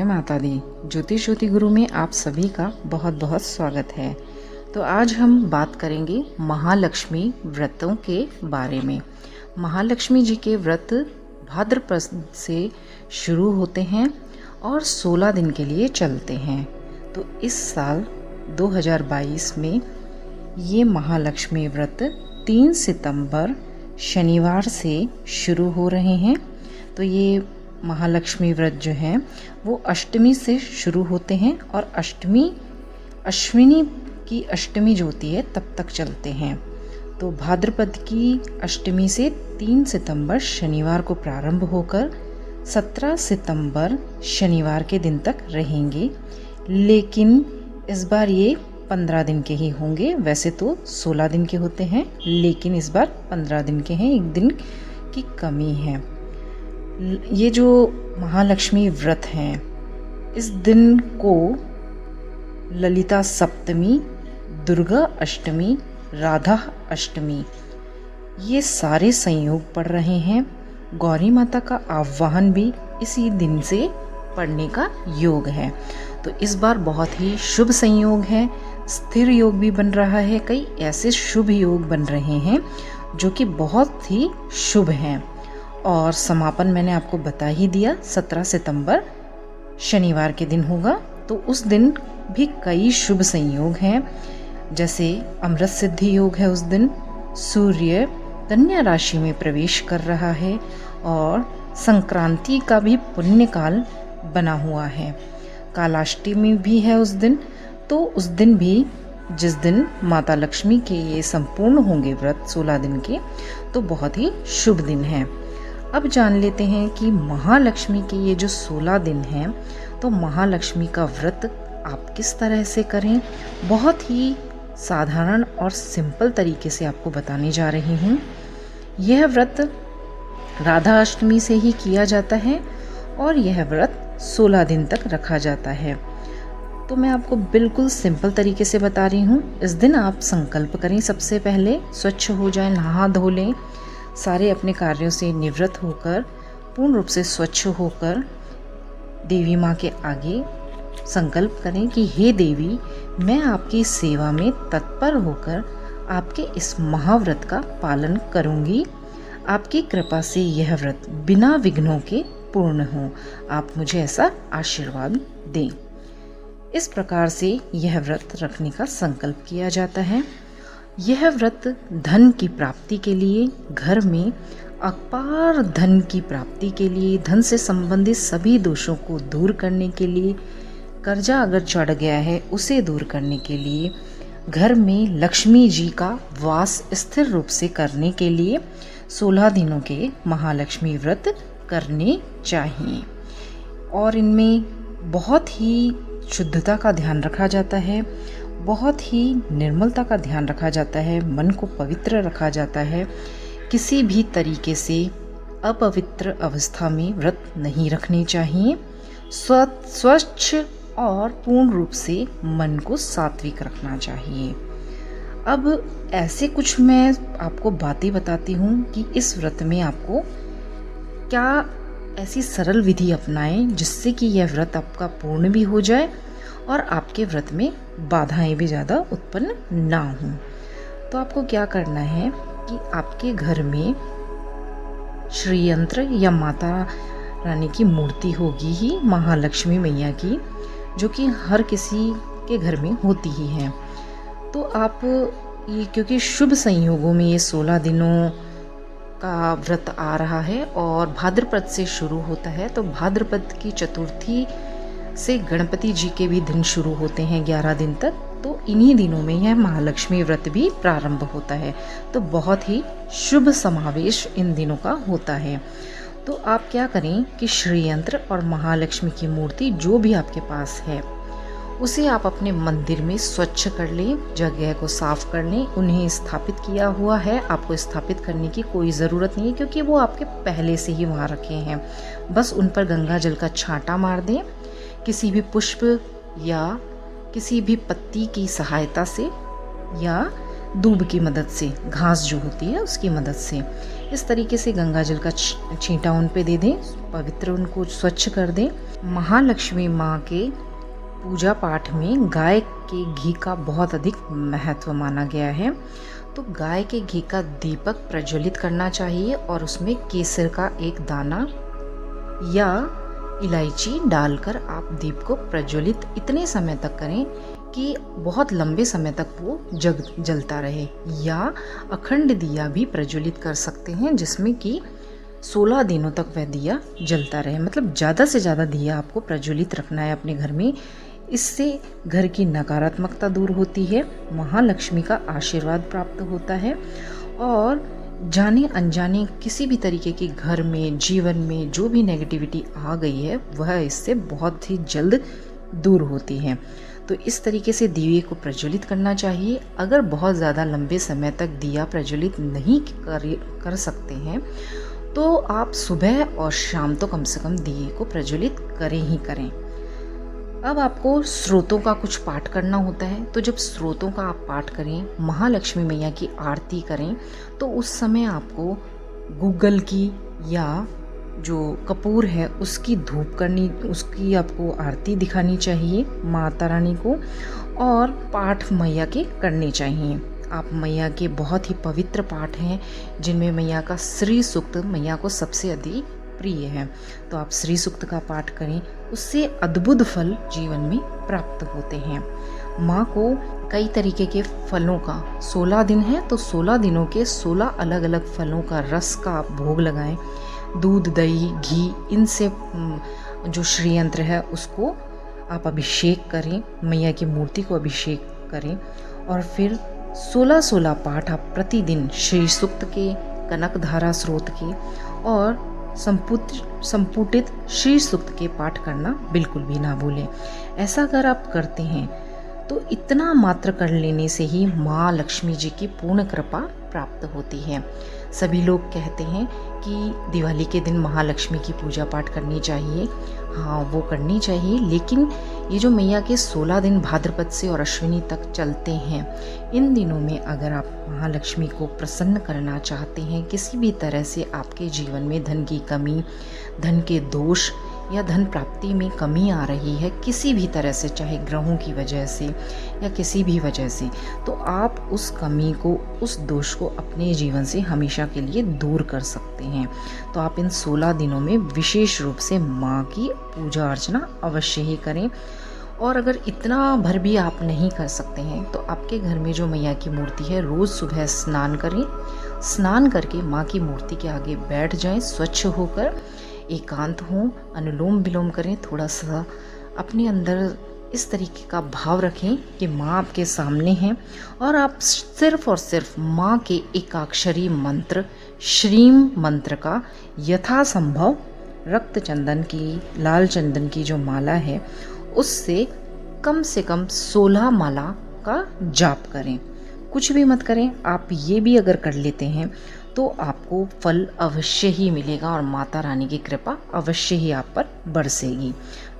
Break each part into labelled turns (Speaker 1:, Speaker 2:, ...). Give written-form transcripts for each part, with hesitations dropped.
Speaker 1: माता दी। ज्योतिष ज्योति गुरु में आप सभी का बहुत बहुत स्वागत है। तो आज हम बात करेंगे महालक्ष्मी व्रतों के बारे में। महालक्ष्मी जी के व्रत भाद्रपद से शुरू होते हैं और 16 दिन के लिए चलते हैं। तो इस साल 2022 में ये महालक्ष्मी व्रत 3 सितंबर शनिवार से शुरू हो रहे हैं। तो ये महालक्ष्मी व्रत जो हैं वो अष्टमी से शुरू होते हैं और अश्विनी की अष्टमी जो होती है तब तक चलते हैं। तो भाद्रपद की अष्टमी से 3 सितंबर शनिवार को प्रारंभ होकर 17 सितंबर शनिवार के दिन तक रहेंगे, लेकिन इस बार ये 15 दिन के ही होंगे। वैसे तो 16 दिन के होते हैं, लेकिन इस बार 15 दिन के हैं, एक दिन की कमी है। ये जो महालक्ष्मी व्रत हैं, इस दिन को ललिता सप्तमी, दुर्गा अष्टमी, राधा अष्टमी ये सारे संयोग पड़ रहे हैं। गौरी माता का आह्वान भी इसी दिन से पढ़ने का योग है। तो इस बार बहुत ही शुभ संयोग है, स्थिर योग भी बन रहा है। कई ऐसे शुभ योग बन रहे हैं जो कि बहुत ही शुभ हैं। और समापन मैंने आपको बता ही दिया, 17 सितंबर शनिवार के दिन होगा। तो उस दिन भी कई शुभ संयोग हैं, जैसे अमृत सिद्धि योग है। उस दिन सूर्य कन्या राशि में प्रवेश कर रहा है और संक्रांति का भी पुण्य काल बना हुआ है। कालाष्टमी भी है उस दिन। तो उस दिन भी, जिस दिन माता लक्ष्मी के ये संपूर्ण होंगे व्रत 16 दिन के, तो बहुत ही शुभ दिन है। अब जान लेते हैं कि महालक्ष्मी के ये जो 16 दिन हैं, तो महालक्ष्मी का व्रत आप किस तरह से करें। बहुत ही साधारण और सिंपल तरीके से आपको बताने जा रही हूँ। यह व्रत राधा अष्टमी से ही किया जाता है और यह व्रत 16 दिन तक रखा जाता है। तो मैं आपको बिल्कुल सिंपल तरीके से बता रही हूँ। इस दिन आप संकल्प करें, सबसे पहले स्वच्छ हो जाएं, नहा धो लें, सारे अपने कार्यों से निवृत्त होकर पूर्ण रूप से स्वच्छ होकर देवी माँ के आगे संकल्प करें कि हे देवी, मैं आपकी सेवा में तत्पर होकर आपके इस महाव्रत का पालन करूंगी। आपकी कृपा से यह व्रत बिना विघ्नों के पूर्ण हो। आप मुझे ऐसा आशीर्वाद दें। इस प्रकार से यह व्रत रखने का संकल्प किया जाता है। यह व्रत धन की प्राप्ति के लिए, घर में अपार धन की प्राप्ति के लिए, धन से संबंधित सभी दोषों को दूर करने के लिए, कर्जा अगर चढ़ गया है उसे दूर करने के लिए, घर में लक्ष्मी जी का वास स्थिर रूप से करने के लिए 16 दिनों के महालक्ष्मी व्रत करने चाहिए। और इनमें बहुत ही शुद्धता का ध्यान रखा जाता है, बहुत ही निर्मलता का ध्यान रखा जाता है, मन को पवित्र रखा जाता है। किसी भी तरीके से अपवित्र अवस्था में व्रत नहीं रखने चाहिए। स्वच्छ और पूर्ण रूप से मन को सात्विक रखना चाहिए। अब ऐसे कुछ मैं आपको बातें बताती हूँ कि इस व्रत में आपको क्या ऐसी सरल विधि अपनाएं जिससे कि यह व्रत आपका पूर्ण भी हो जाए और आपके व्रत में बाधाएं भी ज़्यादा उत्पन्न ना हों। तो आपको क्या करना है कि आपके घर में श्री यंत्र या माता रानी की मूर्ति होगी ही, महालक्ष्मी मैया की, जो कि हर किसी के घर में होती ही है। तो आप ये, क्योंकि शुभ संयोगों में ये 16 दिनों का व्रत आ रहा है और भाद्रपद से शुरू होता है, तो भाद्रपद की चतुर्थी से गणपति जी के भी दिन शुरू होते हैं 11 दिन तक। तो इन्हीं दिनों में यह महालक्ष्मी व्रत भी प्रारंभ होता है। तो बहुत ही शुभ समावेश इन दिनों का होता है। तो आप क्या करें कि श्री यंत्र और महालक्ष्मी की मूर्ति जो भी आपके पास है उसे आप अपने मंदिर में स्वच्छ कर लें, जगह को साफ कर लें। उन्हें स्थापित किया हुआ है, आपको स्थापित करने की कोई ज़रूरत नहीं है क्योंकि वो आपके पहले से ही वहाँ रखे हैं। बस उन पर गंगा जल का छांटा मार दें, किसी भी पुष्प या किसी भी पत्ती की सहायता से या दूब की मदद से, घास जो होती है उसकी मदद से इस तरीके से गंगा जल का छींटा उन पे दे दें, पवित्र उनको स्वच्छ कर दें। महालक्ष्मी माँ के पूजा पाठ में गाय के घी का बहुत अधिक महत्व माना गया है। तो गाय के घी का दीपक प्रज्वलित करना चाहिए और उसमें केसर का एक दाना या इलायची डालकर आप दीप को प्रज्वलित इतने समय तक करें कि बहुत लंबे समय तक वो जलता रहे, या अखंड दिया भी प्रज्वलित कर सकते हैं जिसमें कि 16 दिनों तक वह दिया जलता रहे। मतलब ज़्यादा से ज़्यादा दिया आपको प्रज्वलित रखना है अपने घर में। इससे घर की नकारात्मकता दूर होती है, महालक्ष्मी का आशीर्वाद प्राप्त होता है और जाने अनजाने किसी भी तरीके की घर में, जीवन में जो भी नेगेटिविटी आ गई है वह इससे बहुत ही जल्द दूर होती है। तो इस तरीके से दिए को प्रज्वलित करना चाहिए। अगर बहुत ज़्यादा लंबे समय तक दिया प्रज्वलित नहीं कर सकते हैं तो आप सुबह और शाम तो कम से कम दिए को प्रज्वलित करें ही करें। अब आपको स्रोतों का कुछ पाठ करना होता है। तो जब स्रोतों का आप पाठ करें, महालक्ष्मी मैया की आरती करें, तो उस समय आपको गूगल की या जो कपूर है उसकी धूप करनी, उसकी आपको आरती दिखानी चाहिए माता रानी को, और पाठ मैया के करने चाहिए। आप मैया के बहुत ही पवित्र पाठ हैं जिनमें मैया का श्री सूक्त मैया को सबसे अधिक प्रिय है। तो आप श्री सूक्त का पाठ करें, उससे अद्भुत फल जीवन में प्राप्त होते हैं। माँ को कई तरीके के फलों का 16 दिन है तो 16 दिनों के 16 अलग अलग फलों का रस का आप भोग लगाएं। दूध, दही, घी, इनसे जो श्रीयंत्र है उसको आप अभिषेक करें, मैया की मूर्ति को अभिषेक करें और फिर 16 पाठ आप प्रतिदिन श्री सूक्त के, कनक धारा स्रोत के और संपुटित श्री सूक्त के पाठ करना बिल्कुल भी ना भूलें। ऐसा अगर आप करते हैं तो इतना मात्र कर लेने से ही माँ लक्ष्मी जी की पूर्ण कृपा प्राप्त होती है। सभी लोग कहते हैं कि दिवाली के दिन महालक्ष्मी की पूजा पाठ करनी चाहिए। हाँ, वो करनी चाहिए, लेकिन ये जो मैया के 16 दिन भाद्रपद से और अश्विनी तक चलते हैं, इन दिनों में अगर आप महालक्ष्मी को प्रसन्न करना चाहते हैं, किसी भी तरह से आपके जीवन में धन की कमी, धन के दोष या धन प्राप्ति में कमी आ रही है किसी भी तरह से, चाहे ग्रहों की वजह से या किसी भी वजह से, तो आप उस कमी को, उस दोष को अपने जीवन से हमेशा के लिए दूर कर सकते हैं। तो आप इन 16 दिनों में विशेष रूप से माँ की पूजा अर्चना अवश्य ही करें। और अगर इतना भर भी आप नहीं कर सकते हैं तो आपके घर में जो मैया की मूर्ति है, रोज़ सुबह स्नान करें। स्नान करके माँ की मूर्ति के आगे बैठ जाएं, स्वच्छ होकर एकांत हों, अनुलोम विलोम करें, थोड़ा सा अपने अंदर इस तरीके का भाव रखें कि माँ आपके सामने हैं और आप सिर्फ और सिर्फ माँ के एकाक्षरी मंत्र, श्रीम मंत्र का यथासंभव रक्त चंदन की, लाल चंदन की जो माला है उससे कम से कम 16 माला का जाप करें। कुछ भी मत करें, आप ये भी अगर कर लेते हैं तो आपको फल अवश्य ही मिलेगा और माता रानी की कृपा अवश्य ही आप पर बरसेगी।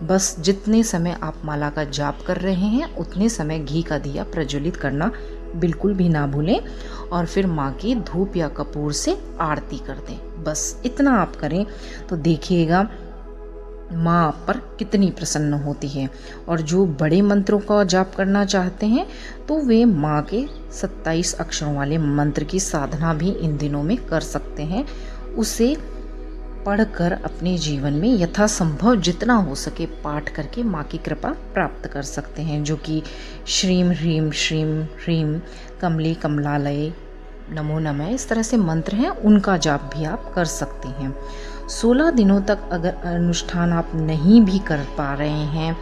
Speaker 1: बस जितने समय आप माला का जाप कर रहे हैं उतने समय घी का दिया प्रज्वलित करना बिल्कुल भी ना भूलें और फिर माँ की धूप या कपूर से आरती कर दें। बस इतना आप करें तो देखिएगा माँ आप पर कितनी प्रसन्न होती है। और जो बड़े मंत्रों का जाप करना चाहते हैं तो वे माँ के 27 अक्षरों वाले मंत्र की साधना भी इन दिनों में कर सकते हैं। उसे पढ़कर अपने जीवन में यथासंभव जितना हो सके पाठ करके माँ की कृपा प्राप्त कर सकते हैं, जो कि श्रीम ह्रीम श्रीम ह्रीम कमले कमलालय नमो नमः, इस तरह से मंत्र हैं, उनका जाप भी आप कर सकते हैं। 16 दिनों तक अगर अनुष्ठान आप नहीं भी कर पा रहे हैं,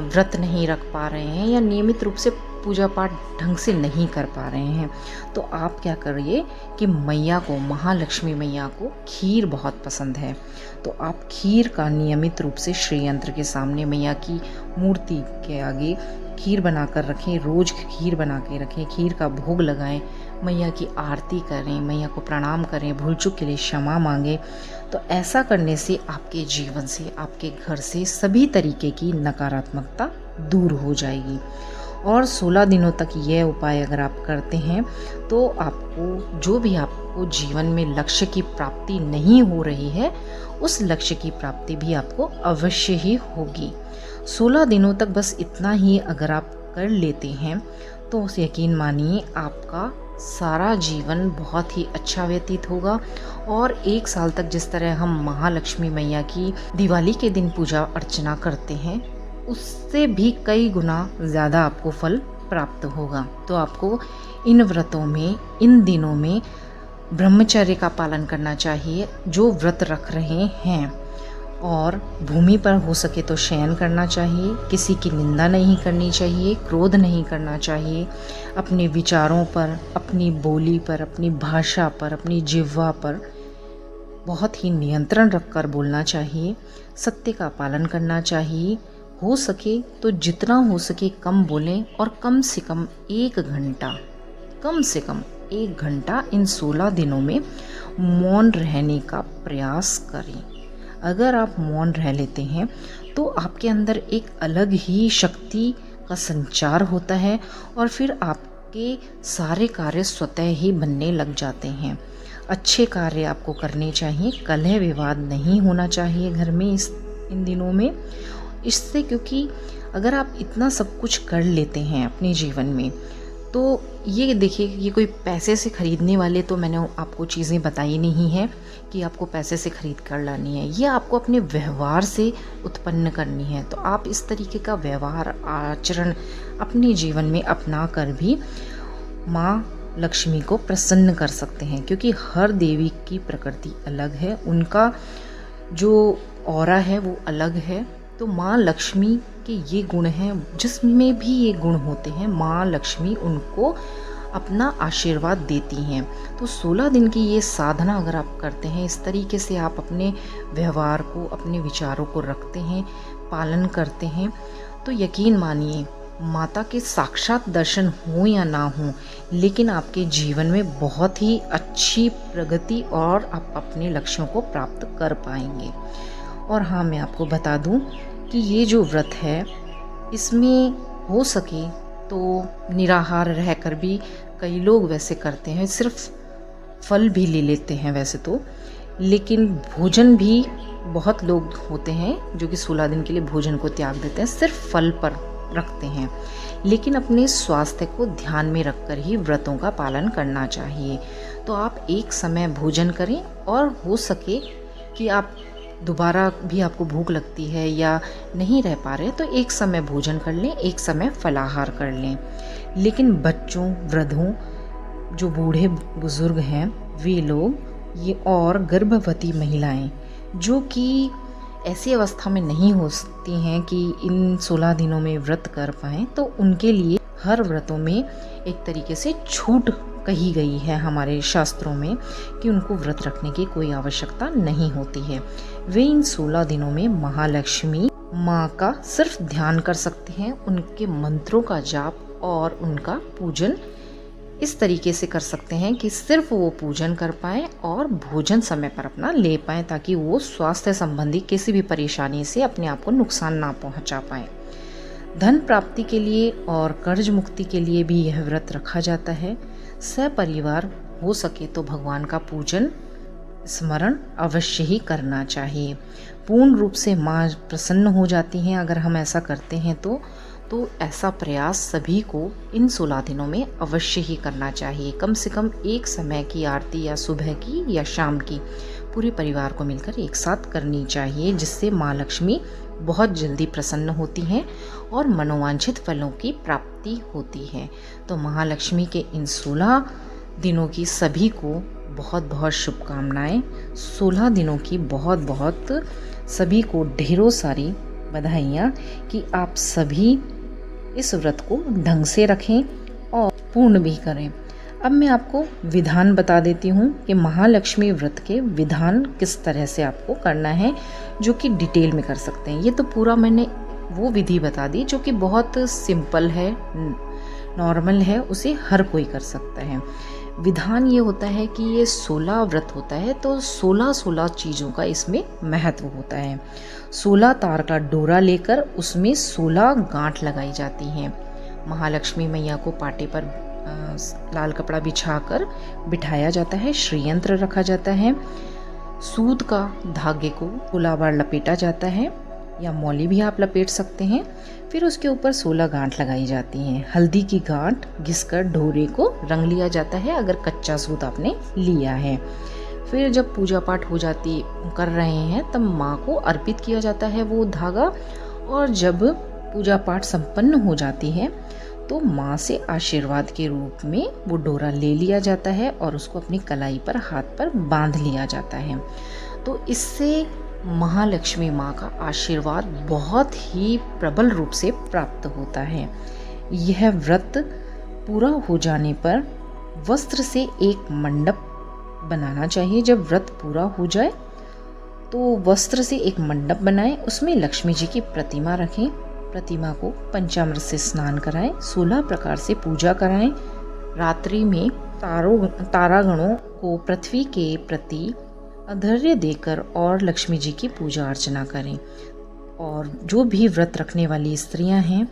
Speaker 1: व्रत नहीं रख पा रहे हैं या नियमित रूप से पूजा पाठ ढंग से नहीं कर पा रहे हैं, तो आप क्या करिए कि मैया को, महालक्ष्मी मैया को खीर बहुत पसंद है, तो आप खीर का नियमित रूप से श्रीयंत्र के सामने मैया की मूर्ति के आगे खीर बनाकर रखें। रोज खीर बना के रखें, खीर का भोग लगाएं, मैया की आरती करें, मैया को प्रणाम करें, भूल चूक के लिए क्षमा मांगें। तो ऐसा करने से आपके जीवन से, आपके घर से सभी तरीके की नकारात्मकता दूर हो जाएगी। और 16 दिनों तक यह उपाय अगर आप करते हैं तो आपको जो भी आपको जीवन में लक्ष्य की प्राप्ति नहीं हो रही है, उस लक्ष्य की प्राप्ति भी आपको अवश्य ही होगी। 16 दिनों तक बस इतना ही अगर आप कर लेते हैं तो यकीन मानिए आपका सारा जीवन बहुत ही अच्छा व्यतीत होगा। और 1 साल तक जिस तरह हम महालक्ष्मी मैया की दिवाली के दिन पूजा अर्चना करते हैं, उससे भी कई गुना ज़्यादा आपको फल प्राप्त होगा। तो आपको इन व्रतों में, इन दिनों में ब्रह्मचर्य का पालन करना चाहिए जो व्रत रख रहे हैं, और भूमि पर हो सके तो शयन करना चाहिए, किसी की निंदा नहीं करनी चाहिए, क्रोध नहीं करना चाहिए, अपने विचारों पर, अपनी बोली पर, अपनी भाषा पर, अपनी जिह्वा पर बहुत ही नियंत्रण रखकर बोलना चाहिए, सत्य का पालन करना चाहिए। हो सके तो जितना हो सके कम बोलें और कम से कम 1 घंटा, कम से कम 1 घंटा इन 16 दिनों में मौन रहने का प्रयास करें। अगर आप मौन रह लेते हैं तो आपके अंदर एक अलग ही शक्ति का संचार होता है और फिर आपके सारे कार्य स्वतः ही बनने लग जाते हैं। अच्छे कार्य आपको करने चाहिए, कलह विवाद नहीं होना चाहिए घर में इन दिनों में। इससे, क्योंकि अगर आप इतना सब कुछ कर लेते हैं अपने जीवन में, तो ये देखिए, ये कोई पैसे से ख़रीदने वाले तो मैंने आपको चीज़ें बताई नहीं है कि आपको पैसे से ख़रीद कर लानी है, ये आपको अपने व्यवहार से उत्पन्न करनी है। तो आप इस तरीके का व्यवहार आचरण अपने जीवन में अपना कर भी माँ लक्ष्मी को प्रसन्न कर सकते हैं, क्योंकि हर देवी की प्रकृति अलग है, उनका जो ऑरा है वो अलग है। तो माँ लक्ष्मी के ये गुण हैं, जिसमें भी ये गुण होते हैं माँ लक्ष्मी उनको अपना आशीर्वाद देती हैं। तो 16 दिन की ये साधना अगर आप करते हैं, इस तरीके से आप अपने व्यवहार को, अपने विचारों को रखते हैं, पालन करते हैं, तो यकीन मानिए माता के साक्षात दर्शन हो या ना हो, लेकिन आपके जीवन में बहुत ही अच्छी प्रगति और आप अपने लक्ष्यों को प्राप्त कर पाएंगे। और हाँ, मैं आपको बता दूं कि ये जो व्रत है, इसमें हो सके तो निराहार रहकर भी कई लोग वैसे करते हैं, सिर्फ फल भी ले लेते हैं वैसे तो, लेकिन भोजन भी बहुत लोग होते हैं जो कि 16 दिन के लिए भोजन को त्याग देते हैं, सिर्फ फल पर रखते हैं। लेकिन अपने स्वास्थ्य को ध्यान में रखकर ही व्रतों का पालन करना चाहिए। तो आप एक समय भोजन करें, और हो सके कि आप दोबारा भी आपको भूख लगती है या नहीं रह पा रहे तो एक समय भोजन कर लें, एक समय फलाहार कर लें। लेकिन बच्चों, वृद्धों, जो बूढ़े बुजुर्ग हैं वे लोग ये, और गर्भवती महिलाएं जो कि ऐसी अवस्था में नहीं हो सकती हैं कि इन 16 दिनों में व्रत कर पाएँ, तो उनके लिए हर व्रतों में एक तरीके से छूट कही गई है हमारे शास्त्रों में कि उनको व्रत रखने की कोई आवश्यकता नहीं होती है। वे इन 16 दिनों में महालक्ष्मी माँ का सिर्फ ध्यान कर सकते हैं, उनके मंत्रों का जाप और उनका पूजन इस तरीके से कर सकते हैं कि सिर्फ वो पूजन कर पाएँ और भोजन समय पर अपना ले पाएँ, ताकि वो स्वास्थ्य संबंधी किसी भी परेशानी से अपने आप को नुकसान ना पहुँचा पाएँ। धन प्राप्ति के लिए और कर्ज मुक्ति के लिए भी यह व्रत रखा जाता है। सपरिवार हो सके तो भगवान का पूजन स्मरण अवश्य ही करना चाहिए। पूर्ण रूप से माँ प्रसन्न हो जाती हैं अगर हम ऐसा करते हैं तो ऐसा प्रयास सभी को इन 16 दिनों में अवश्य ही करना चाहिए। कम से कम एक समय की आरती या सुबह की या शाम की पूरे परिवार को मिलकर एक साथ करनी चाहिए, जिससे माँ लक्ष्मी बहुत जल्दी प्रसन्न होती हैं और मनोवांछित फलों की प्राप्ति होती है। तो महालक्ष्मी के इन 16 दिनों की सभी को बहुत बहुत शुभकामनाएं। 16 दिनों की बहुत बहुत सभी को ढेरों सारी बधाइयाँ कि आप सभी इस व्रत को ढंग से रखें और पूर्ण भी करें। अब मैं आपको विधान बता देती हूँ कि महालक्ष्मी व्रत के विधान किस तरह से आपको करना है, जो कि डिटेल में कर सकते हैं। ये तो पूरा मैंने वो विधि बता दी जो कि बहुत सिंपल है, नॉर्मल है, उसे हर कोई कर सकता है। विधान ये होता है कि ये 16 व्रत होता है, तो 16 चीज़ों का इसमें महत्व होता है। 16 तार का डोरा लेकर उसमें 16 गांठ लगाई जाती हैं। महालक्ष्मी मैया को पाटे पर लाल कपड़ा बिछाकर बिठाया जाता है, श्रीयंत्र रखा जाता है, सूत का धागे को गोलाकार लपेटा जाता है या मौली भी आप लपेट सकते हैं। फिर उसके ऊपर 16 गांठ लगाई जाती हैं। हल्दी की गांठ घिसकर ढोरे को रंग लिया जाता है अगर कच्चा सूत आपने लिया है। फिर जब पूजा पाठ हो जाती कर रहे हैं तब माँ को अर्पित किया जाता है वो धागा, और जब पूजा पाठ संपन्न हो जाती है तो माँ से आशीर्वाद के रूप में वो डोरा ले लिया जाता है और उसको अपनी कलाई पर हाथ पर बांध लिया जाता है। तो इससे महालक्ष्मी माँ का आशीर्वाद बहुत ही प्रबल रूप से प्राप्त होता है। यह व्रत पूरा हो जाने पर वस्त्र से एक मंडप बनाना चाहिए। जब व्रत पूरा हो जाए तो वस्त्र से एक मंडप बनाएं, उसमें लक्ष्मी जी की प्रतिमा रखें, प्रतिमा को पंचामृत से स्नान कराएं, 16 प्रकार से पूजा कराएं। रात्रि में तारागणों को पृथ्वी के प्रति धैर्य देकर और लक्ष्मी जी की पूजा अर्चना करें। और जो भी व्रत रखने वाली स्त्रियां हैं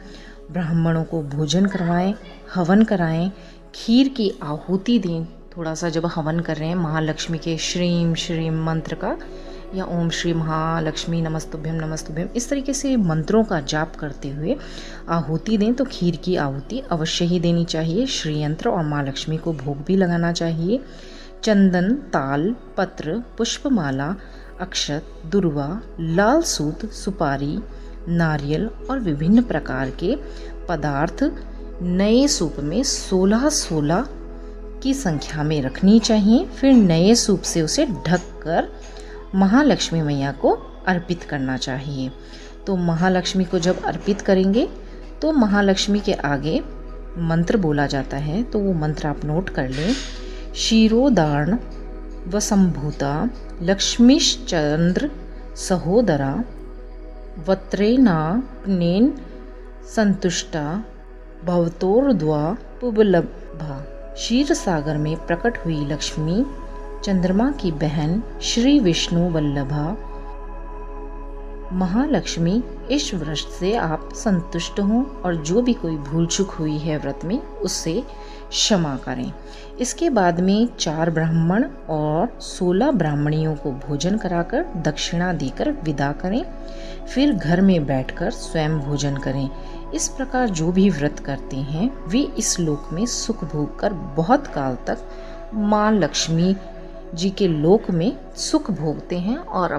Speaker 1: ब्राह्मणों को भोजन करवाएं, हवन कराएं, खीर की आहुति दें। थोड़ा सा जब हवन कर रहे हैं महालक्ष्मी के श्रीम श्रीम मंत्र का या ओम श्री महालक्ष्मी नमस्तुभ्यम इस तरीके से मंत्रों का जाप करते हुए आहुति दें तो खीर की आहुति अवश्य ही देनी चाहिए। श्रीयंत्र और माँ लक्ष्मी को भोग भी लगाना चाहिए। चंदन, ताल, पत्र, पुष्पमाला, अक्षत, दुर्वा, लाल सूत, सुपारी, नारियल और विभिन्न प्रकार के पदार्थ नए सूप में 16-16 की संख्या में रखनी चाहिए। फिर नए सूप से उसे ढककर महालक्ष्मी मैया को अर्पित करना चाहिए। तो महालक्ष्मी को जब अर्पित करेंगे तो महालक्ष्मी के आगे मंत्र बोला जाता है, तो वो मंत्र आप नोट कर लें। क्षीरोदार्ण वसंभूता लक्ष्मीश्चंद्र सहोदरा वत्रेनाग्नेन संतुष्टा भवतोर्ध्वा पुबलभा। क्षीर सागर में प्रकट हुई लक्ष्मी चंद्रमा की बहन श्री विष्णु वल्लभा महालक्ष्मी, इस व्रत से आप संतुष्ट हों और जो भी कोई भूल चूक हुई है व्रत में उससे क्षमा करें। इसके बाद में 4 ब्राह्मण और 16 ब्राह्मणियों को भोजन कराकर दक्षिणा देकर विदा करें। फिर घर में बैठकर स्वयं भोजन करें। इस प्रकार जो भी व्रत करते हैं वे इस लोक में सुख भोग कर बहुत काल तक माँ लक्ष्मी जी के लोक में सुख भोगते हैं और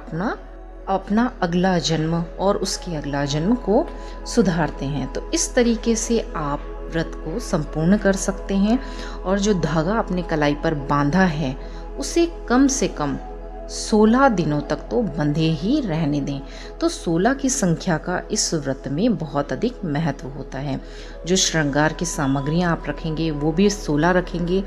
Speaker 1: अपना अगला जन्म और उसके अगला जन्म को सुधारते हैं। तो इस तरीके से आप व्रत को संपूर्ण कर सकते हैं और जो धागा आपने कलाई पर बांधा है उसे कम से कम 16 दिनों तक तो बंधे ही रहने दें। तो 16 की संख्या का इस व्रत में बहुत अधिक महत्व होता है। जो श्रृंगार की सामग्रियां आप रखेंगे वो भी 16 रखेंगे,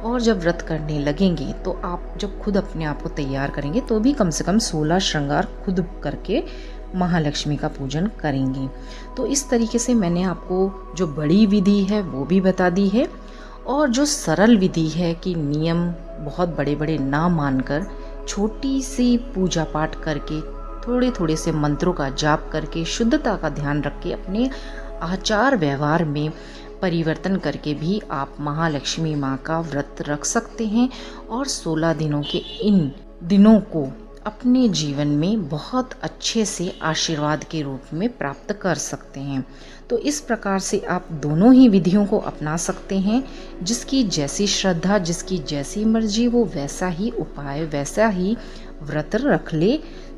Speaker 1: और जब व्रत करने लगेंगे तो आप जब खुद अपने आप को तैयार करेंगे तो भी कम से कम 16 श्रृंगार खुद करके महालक्ष्मी का पूजन करेंगे। तो इस तरीके से मैंने आपको जो बड़ी विधि है वो भी बता दी है, और जो सरल विधि है कि नियम बहुत बड़े बड़े ना मानकर छोटी सी पूजा पाठ करके थोड़े थोड़े से मंत्रों का जाप करके शुद्धता का ध्यान रख के अपने आचार व्यवहार में परिवर्तन करके भी आप महालक्ष्मी माँ का व्रत रख सकते हैं और 16 दिनों के इन दिनों को अपने जीवन में बहुत अच्छे से आशीर्वाद के रूप में प्राप्त कर सकते हैं। तो इस प्रकार से आप दोनों ही विधियों को अपना सकते हैं। जिसकी जैसी श्रद्धा, जिसकी जैसी मर्जी, वो वैसा ही उपाय, वैसा ही व्रत रख ले,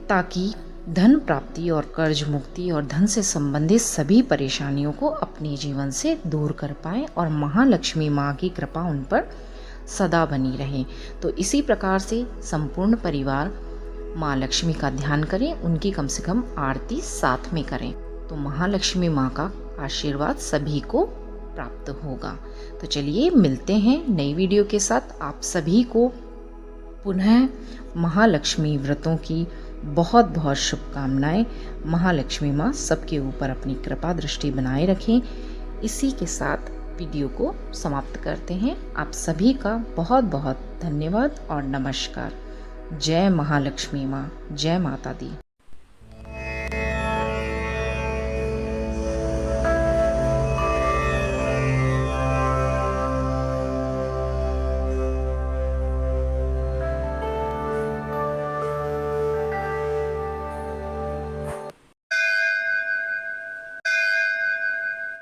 Speaker 1: ताकि धन प्राप्ति और कर्ज मुक्ति और धन से संबंधित सभी परेशानियों को अपने जीवन से दूर कर पाएं और महालक्ष्मी माँ की कृपा उन पर सदा बनी रहे। तो इसी प्रकार से संपूर्ण परिवार माँ लक्ष्मी का ध्यान करें, उनकी कम से कम आरती साथ में करें, तो महालक्ष्मी माँ का आशीर्वाद सभी को प्राप्त होगा। तो चलिए मिलते हैं नई वीडियो के साथ। आप सभी को पुनः महालक्ष्मी व्रतों की बहुत बहुत शुभकामनाएं। महालक्ष्मी माँ सबके ऊपर अपनी कृपा दृष्टि बनाए रखें। इसी के साथ वीडियो को समाप्त करते हैं। आप सभी का बहुत बहुत धन्यवाद और नमस्कार। जय महालक्ष्मी माँ, जय माता दी।